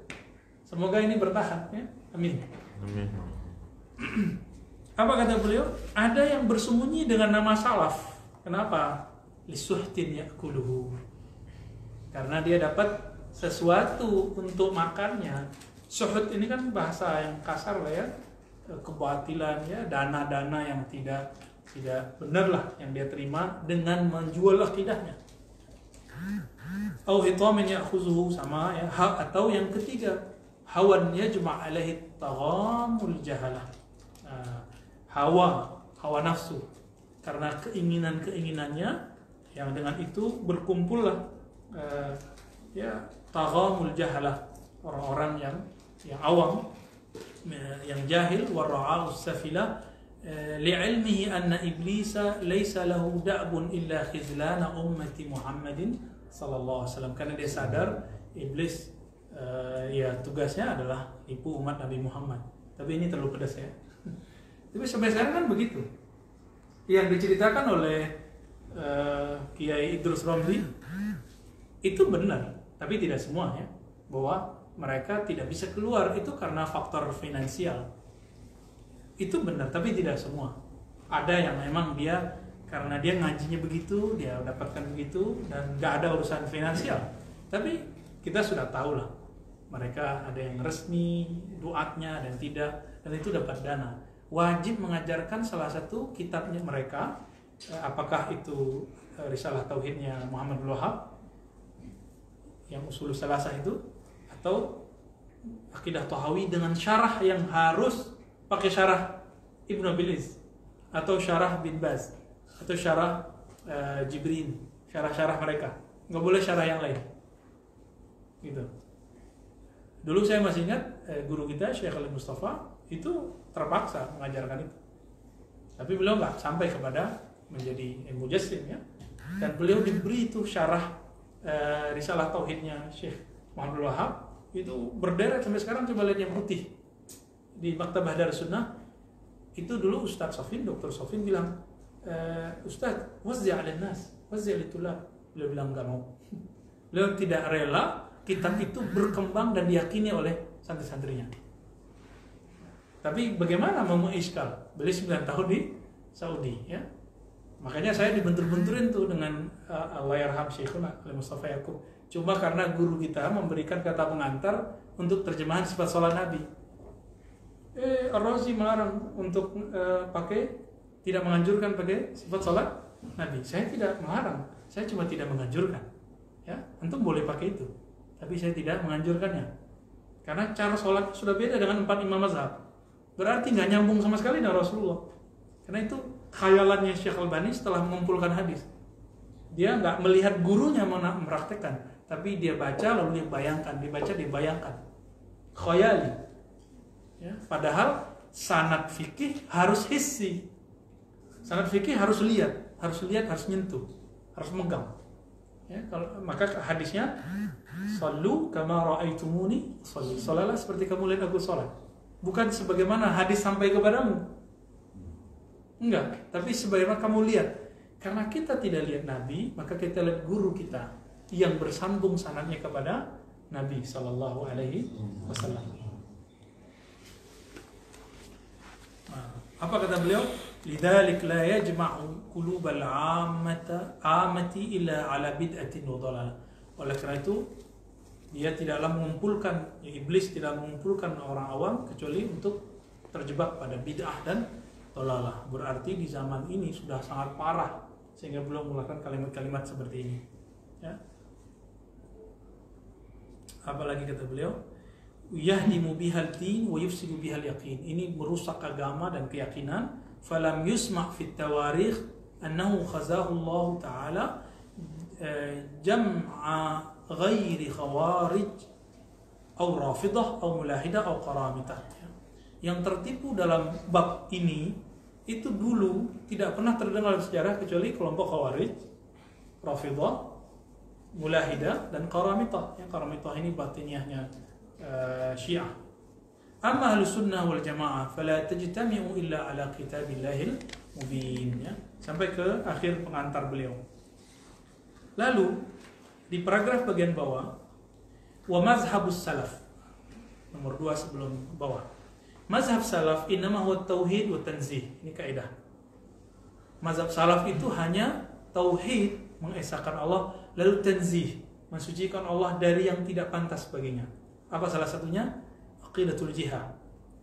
A: Semoga ini bertahan ya. Amin.
B: Amin.
A: Apa kata beliau? Ada yang bersembunyi dengan nama salaf. Kenapa? Lisuhtin yakuluhu. Karena dia dapat sesuatu untuk makannya. Suhut ini kan bahasa yang kasar lah ya, kebatilan ya, dana-dana yang tidak benar lah yang dia terima dengan menjual akidahnya. Au hitamin ya'khuzuhu, sama ya, atau yang ketiga, hawan yajma' alaihi taghamul jahalah. Hawa nafsu. Karena keinginannya yang dengan itu berkumpullah ya taghamul jahalah, orang-orang yang awam, yang jahil, warra'us safila, li'ilmihi anna iblisa laysa lahu da'bun illa khizlana ummati Muhammadin sallallahu alaihi wasallam. Karena dia sadar iblis ya tugasnya adalah nipu umat Nabi Muhammad. Tapi ini terlalu pedas ya. Tapi sampai sekarang kan begitu. Yang diceritakan oleh Kiai Idrus Romli itu benar, tapi tidak semua ya, bahwa mereka tidak bisa keluar itu karena faktor finansial. Itu benar, tapi tidak semua. Ada yang memang dia karena dia ngajinya begitu, dia dapatkan begitu dan nggak ada urusan finansial. Tapi kita sudah tahu lah, mereka ada yang resmi duatnya dan tidak, dan itu dapat dana. Wajib mengajarkan salah satu kitabnya mereka, apakah itu Risalah Tauhidnya Muhammad bin Wahab yang Ushulus Salasah itu, atau Aqidah Thahawi dengan syarah yang harus pakai syarah Ibnu Abil Iz, atau syarah bin Baz, atau syarah Jibrin, syarah-syarah mereka. Nggak boleh syarah yang lain. Gitu. Dulu saya masih ingat guru kita Syekh Ali Mustafa itu terpaksa mengajarkan itu. Tapi beliau nggak sampai kepada menjadi mujassim ya. Dan beliau diberi itu syarah Risalah Tauhidnya Syekh Muhammad Wahab, itu berderet sampai sekarang. Coba lihat yang putih di Maktabah Darussunnah. Itu dulu Ustadz Sofin, Dr. Sofin bilang, Ustadz, wazzi' 'alan nas, wazzi' litulab. Beliau bilang nggak mau. Beliau tidak rela kitab itu berkembang dan diyakini oleh santri-santrinya. Tapi bagaimana mau mengiskal? Beliau 9 tahun di Saudi ya. Makanya saya dibentur-benturin tuh dengan Allahyarham Syekhuna Ali Mustafa Yaqub. Cuma karena guru kita memberikan kata pengantar untuk terjemahan sifat sholat Nabi. Ar-Razi melarang untuk tidak menganjurkan pakai sifat sholat Nabi. Saya tidak melarang, saya cuma tidak menganjurkan. Ya, antum boleh pakai itu, tapi saya tidak menganjurkannya. Karena cara sholat sudah beda dengan 4 imam mazhab. Berarti nggak nyambung sama sekali dengan Rasulullah. Karena itu khayalannya Syekh Albani setelah mengumpulkan hadis. Dia nggak melihat gurunya mempraktekkan, tapi dia baca lalu dia bayangkan, dia baca dia bayangkan. Khayali. Ya, padahal sanad fikih harus hissi. Sanad fikih harus lihat, harus nyentuh, harus megang. Ya, maka hadisnya sallu kama ra'aitumuni sholli. Sholalah seperti kamu lihat aku sholat. Bukan sebagaimana hadis sampai kepadamu. Enggak, tapi sebagaimana kamu lihat. Karena kita tidak lihat Nabi, maka kita lihat guru kita yang bersambung sanadnya kepada Nabi sallallahu alaihi wasallam. Apa kata beliau? Lidzalik la yajma'u qulubal 'ammati illa 'ala bid'atin wa dhalalah. Oleh karena itu dia tidaklah mengumpulkan, ya iblis tidak mengumpulkan orang awam kecuali untuk terjebak pada bid'ah dan dolalah. Berarti di zaman ini sudah sangat parah sehingga belum mengeluarkan kalimat-kalimat seperti ini. Ya. Apalagi kata beliau, yahdimu bihal din wa yufsidu bihal yaqin. Ini merusak agama dan keyakinan. Falam yusma' fit tawarikh annahu khazahu Allah Ta'ala jam'a ghairi khawarij atau rafidah atau mulahidah atau qaramitah. Yang tertipu dalam bab ini itu dulu tidak pernah terdengar dalam sejarah kecuali kelompok khawarij, rafidah, mulahidah dan qaramitah. Ya, qaramitah ini batiniahnya Syiah. Amma ahlus sunnah wal jamaah fala tajtami'u illa ala kitabillahil mubin. Ya, sampai ke akhir pengantar beliau. Lalu di paragraf bagian bawah, wa mazhabus salaf, nomor 2 sebelum bawah, mazhab salaf innama huwa tauhid wa tanzih. Ini kaidah. Mazhab salaf itu hanya tauhid, mengesahkan Allah, lalu tanzih, mensucikan Allah dari yang tidak pantas baginya. Apa salah satunya? Aqidatul jihad,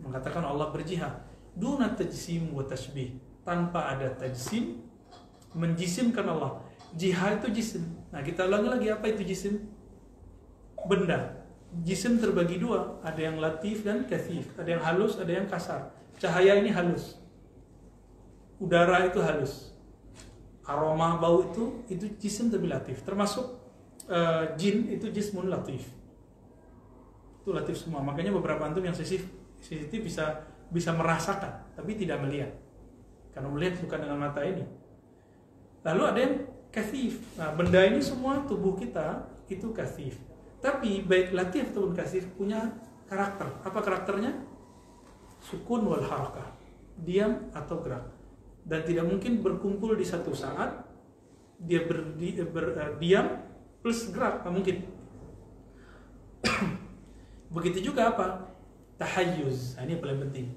A: mengatakan Allah berjihad. Duna tajsim wa tashbih, tanpa ada tajsim, menjisimkan Allah. Jihad itu jisim. Nah, kita ulangi lagi, apa itu jisim? Benda. Jisim terbagi 2, ada yang latif dan kathif, ada yang halus, ada yang kasar. Cahaya ini halus, udara itu halus, aroma bau itu jisim tapi latif. Termasuk jin itu jismun latif, itu latif semua. Makanya beberapa antum yang sensitif bisa merasakan tapi tidak melihat, karena melihat bukan dengan mata ini. Lalu ada yang kathif. Nah, benda ini semua tubuh kita itu kathif. Tapi baik latif ataupun kathif punya karakter. Apa karakternya? Sukun wal harakah, diam atau gerak. Dan tidak mungkin berkumpul di satu saat dia diam plus gerak, tak mungkin. Begitu juga apa? Tahayyuz. Nah, ini paling penting.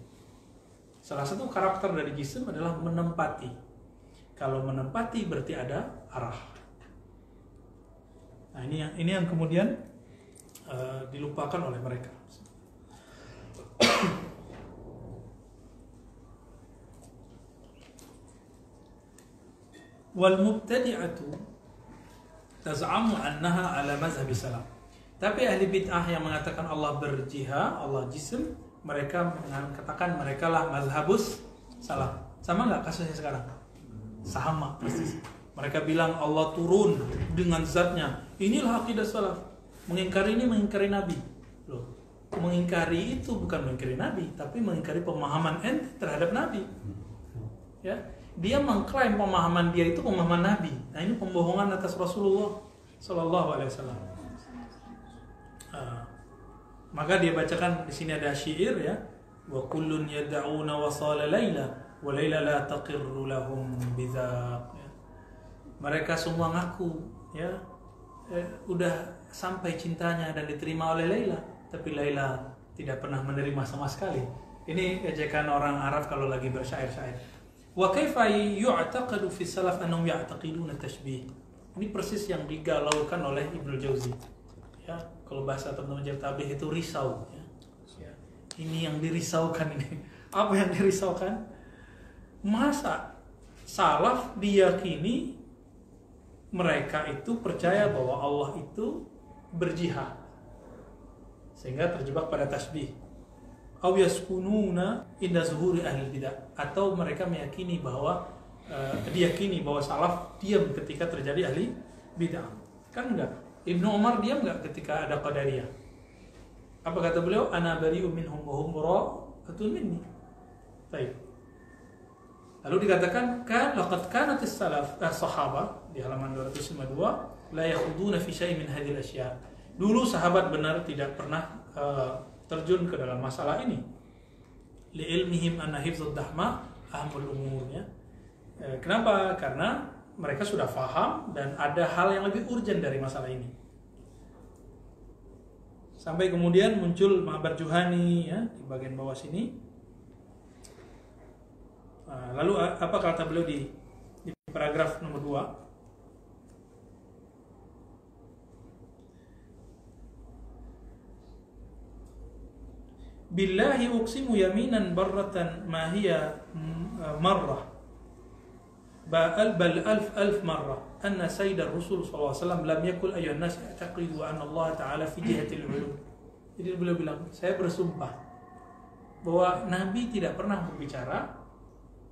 A: Salah satu karakter dari jisim adalah menempati. Kalau menempati berarti ada arah. Nah, ini yang kemudian dilupakan oleh mereka. Wal mubtadi'atu taz'amu annaha ala mazhab salaf. Tapi ahli bid'ah yang mengatakan Allah berjihad, Allah jisim, mereka mengatakan mereka lah mazhabus salaf. Sama nggak kasusnya sekarang? Sama persis. Mereka bilang Allah turun dengan zatnya. Inilah akidah salaf. Mengingkari ini mengingkari Nabi. Loh, mengingkari itu bukan mengingkari Nabi, tapi mengingkari pemahaman ente terhadap Nabi. Ya, dia mengklaim pemahaman dia itu pemahaman Nabi. Nah, ini pembohongan atas Rasulullah Sallallahu Alaihi Wasallam. Maka dia bacakan di sini ada syair ya, wa kullun yad'una wasala laila wa laila la taqirru lahum bidzaq. Mereka semua ngaku ya, udah sampai cintanya dan diterima oleh Laila, tapi Laila tidak pernah menerima sama sekali. Ini ejekan orang Arab kalau lagi bersyair-syair. Wa kaifa yu'taqadu fi salaf annahum ya'taqiduna tashbih. Ini persis yang digalaukan oleh Ibnu Jauzi. Ya, kalau bahasa teman-teman Tabligh itu risau ya. Ya. Ini yang dirisaukan ini. Apa yang dirisaukan? Masa salaf diyakini mereka itu percaya bahwa Allah itu berjihad sehingga terjebak pada tasbih. Aw yaskununa inda zuhuri ahli bidah, atau mereka meyakini bahwa diyakini bahwa salaf diam ketika terjadi ahli bidah. Kan enggak? Ibnu Umar diam enggak ketika ada qadariyah? Apa kata beliau? Ana bari'un minhum wa hum bara'atun minni. Baik. Lalu dikatakan kan laqad kanat as-salaf sahaba di halaman 252 la yakhuduna fi syai'in min hadhil asya. Dulu sahabat benar tidak pernah terjun ke dalam masalah ini. Li ilmihim anna hifdzud dahma ahmul umur ya. Kenapa? Karena mereka sudah faham dan ada hal yang lebih urgent dari masalah ini. Sampai kemudian muncul Ma'bar Juhani ya di bagian bawah sini. Lalu apa kata beliau di paragraf nomor 2? billahi uqsimu yaminan barratan ma hiya marrah bal alf marrah anna sayyidar rasul sallallahu alaihi wasallam lam yakul ayyuhan nas i'taqidu anna Allah ta'ala fi jihatil ulum. Jadi beliau bilang, saya bersumpah bahwa Nabi tidak pernah berbicara,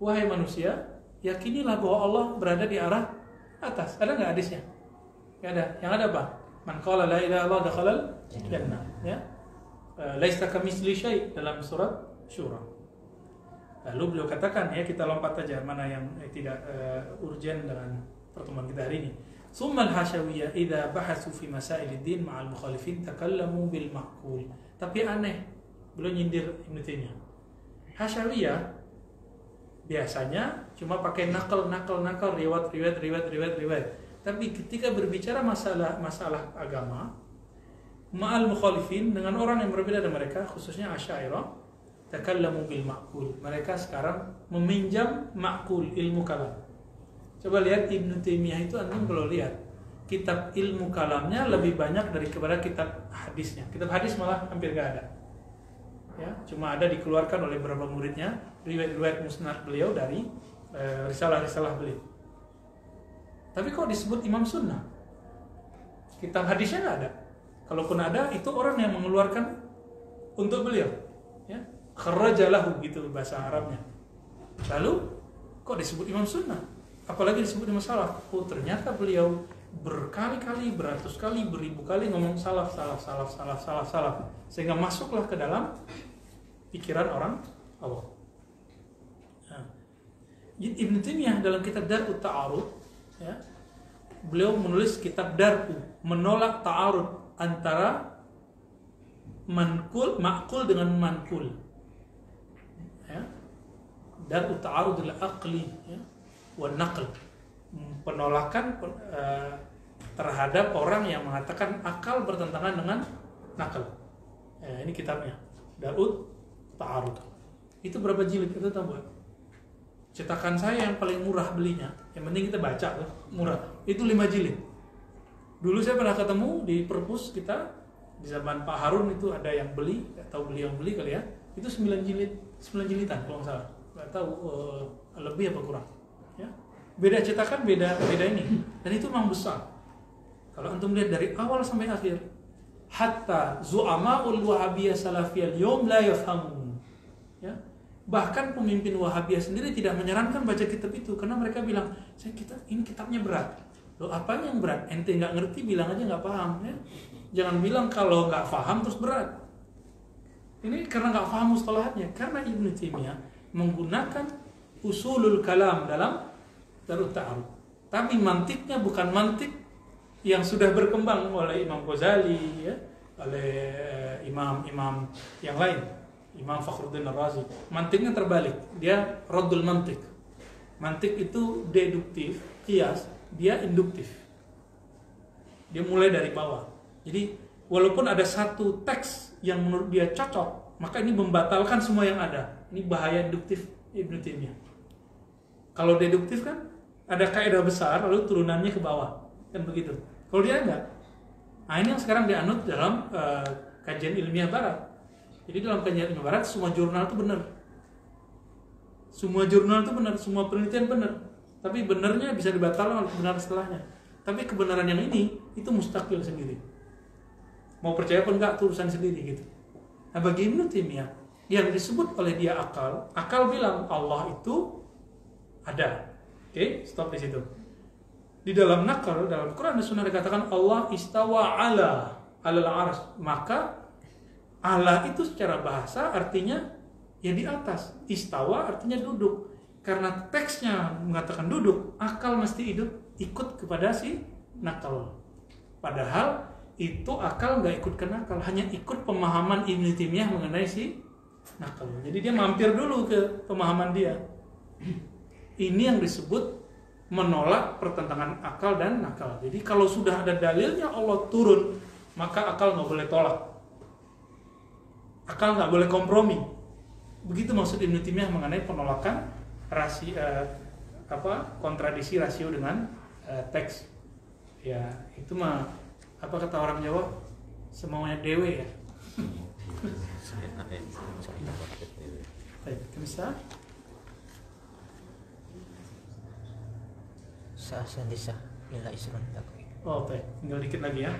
A: wahai manusia, yakinilah bahwa Allah berada di arah atas. Ada nggak hadisnya? Nggak ada. Yang ada apa? Man qala la ilaha illallah dakhalal jannah. Ya. Laisa kamitsli syai' dalam surat Syura. Lalu beliau katakan, ya kita lompat aja mana yang tidak urgen dengan pertemuan kita hari ini. Summal hasyawiyah idza bahasu fi masailid-din ma'al mukhalifin takallamu bil ma'qul. Tapi aneh, beliau nyindir Ibnu Taimiyah. Hasyawiyah biasanya cuma pakai nakal riwayat. Tapi ketika berbicara masalah agama ma'al mukhalifin, dengan orang yang berbeda dari mereka, khususnya Asy'ariyah, takallamu bil ma'qul. Mereka sekarang meminjam ma'qul, ilmu kalam. Coba lihat Ibnu Taimiyah itu, antum kalau lihat kitab ilmu kalamnya lebih banyak daripada kitab hadisnya. Kitab hadis malah hampir gak ada. Ya, cuma ada dikeluarkan oleh beberapa muridnya, riwayat-riwayat musnad beliau dari risalah-risalah beliau. Tapi kok disebut Imam Sunnah? Kitab hadisnya nggak ada. Kalaupun ada, itu orang yang mengeluarkan untuk beliau. Ya, kharraja lahu gitu bahasa Arabnya. Lalu kok disebut Imam Sunnah? Apalagi disebut Imam Salaf. Oh, ternyata beliau berkali-kali, beratus kali, beribu kali ngomong salaf, sehingga masuklah ke dalam pikiran orang awam. Nah, Ibnu Taimiyah dalam kitab Dar'ut Ta'arud, ya, beliau menulis kitab Dar'u, menolak ta'arud antara ma'qul dengan manqul. Ya. Dar'ut Ta'arud al-aqli, ya, wa naql, penolakan terhadap orang yang mengatakan akal bertentangan dengan nakal. Ini kitabnya Dar'ut Ta'arud. Itu berapa jilid? Itu tahu nggak? Cetakan saya yang paling murah belinya, yang penting kita baca tuh, murah. Itu 5 jilid. Dulu saya pernah ketemu di perpus kita di zaman Pak Harun, itu ada yang beli, atau beli yang beli kali ya. Itu 9 jilidan kalau nggak salah. Nggak tahu lebih apa kurang. Ya. Beda cetakan, beda ini. Dan itu memang besar. Kalau antum lihat dari awal sampai akhir, hatta zu'ama'ul wahabiyah salafiyah yom la yafhamun. Ya. Bahkan pemimpin Wahabiyah sendiri tidak menyarankan baca kitab itu karena mereka bilang, ini kitabnya berat. Loh, apanya yang berat? Ente nggak ngerti, bilang aja nggak paham. Ya. Jangan bilang kalau nggak paham terus berat. Ini karena nggak paham mustalahatnya. Karena Ibnu Taimiyah menggunakan usulul kalam dalam Dar'ut Ta'arud. Tapi mantiknya bukan mantik yang sudah berkembang oleh Imam Ghazali, ya, oleh imam-imam yang lain, Imam Fakhruddin Ar-Razi. Mantiknya terbalik, dia raddul mantik. Mantik itu deduktif, qiyas, dia induktif. Dia mulai dari bawah. Jadi walaupun ada satu teks yang menurut dia cocok, maka ini membatalkan semua yang ada. Ini bahaya induktif Ibnu Taimiyah. Kalau deduktif kan ada kaidah besar lalu turunannya ke bawah, kan begitu. Kalau dia enggak, nah ini yang sekarang dianut dalam kajian ilmiah barat. Jadi dalam kajian ilmiah barat semua jurnal itu benar, semua penelitian benar. Tapi benarnya bisa dibatalkan oleh kebenaran setelahnya. Tapi kebenaran yang ini itu mustakil sendiri. Mau percaya pun enggak, itu urusan sendiri gitu. Nah bagi Ibnu Taimiyah yang disebut oleh dia akal bilang Allah itu ada. Oke, stop di situ. Di dalam nakal, dalam Quran dan Sunnah dikatakan Allah istawa alal arsy. Maka Allah itu secara bahasa artinya ya di atas. Istawa artinya duduk. Karena teksnya mengatakan duduk, akal mesti ikut kepada si nakal. Padahal itu akal nggak ikut ke nakal, hanya ikut pemahaman Ibnu Taimiyah mengenai si nakal. Jadi dia mampir dulu ke pemahaman dia. Ini yang disebut menolak pertentangan akal dan nakal. Jadi kalau sudah ada dalilnya Allah turun, maka akal nggak boleh tolak. Akal nggak boleh kompromi. Begitu maksud Ibnu Taimiyah mengenai penolakan kontradiksi rasio dengan teks. Ya itu mah apa kata orang Jawa, semaunya dewe ya. Baik, bisa.
C: Sa'asandisa ila isran takwi.
A: Oh, baik. Tinggal dikit lagi ya.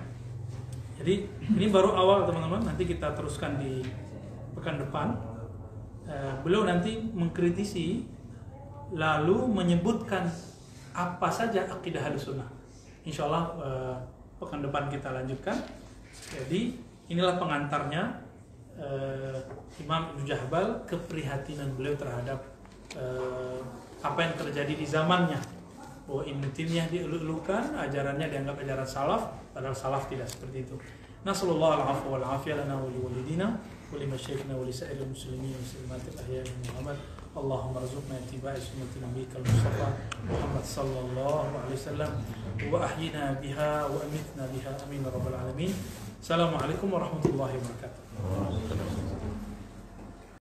A: Jadi ini baru awal teman-teman. Nanti kita teruskan di pekan depan. Beliau nanti mengkritisi lalu menyebutkan apa saja akidah Ahlussunnah. Insya Allah pekan depan kita lanjutkan. Jadi inilah pengantarnya Imam Ibnu Jahbal, keprihatinan beliau terhadap apa yang terjadi di zamannya. Bahwa Ibnu Taimiyah dielu-elukan, ajarannya dianggap ajaran salaf, padahal salaf tidak seperti itu. Nasallallahu alaihi wal afiyah lana wa liwalidina wa limasyayikhina wa lisa'iril muslimin wa muslimatil ahya'i min Muhammad. Allahumma rzuqna ittiba'a sunnati nabiyyikal Mustafa Muhammad sallallahu alaihi wasallam wa ahyina biha wa amitna biha amin ya rabbal alamin. Assalamualaikum warahmatullahi wabarakatuh.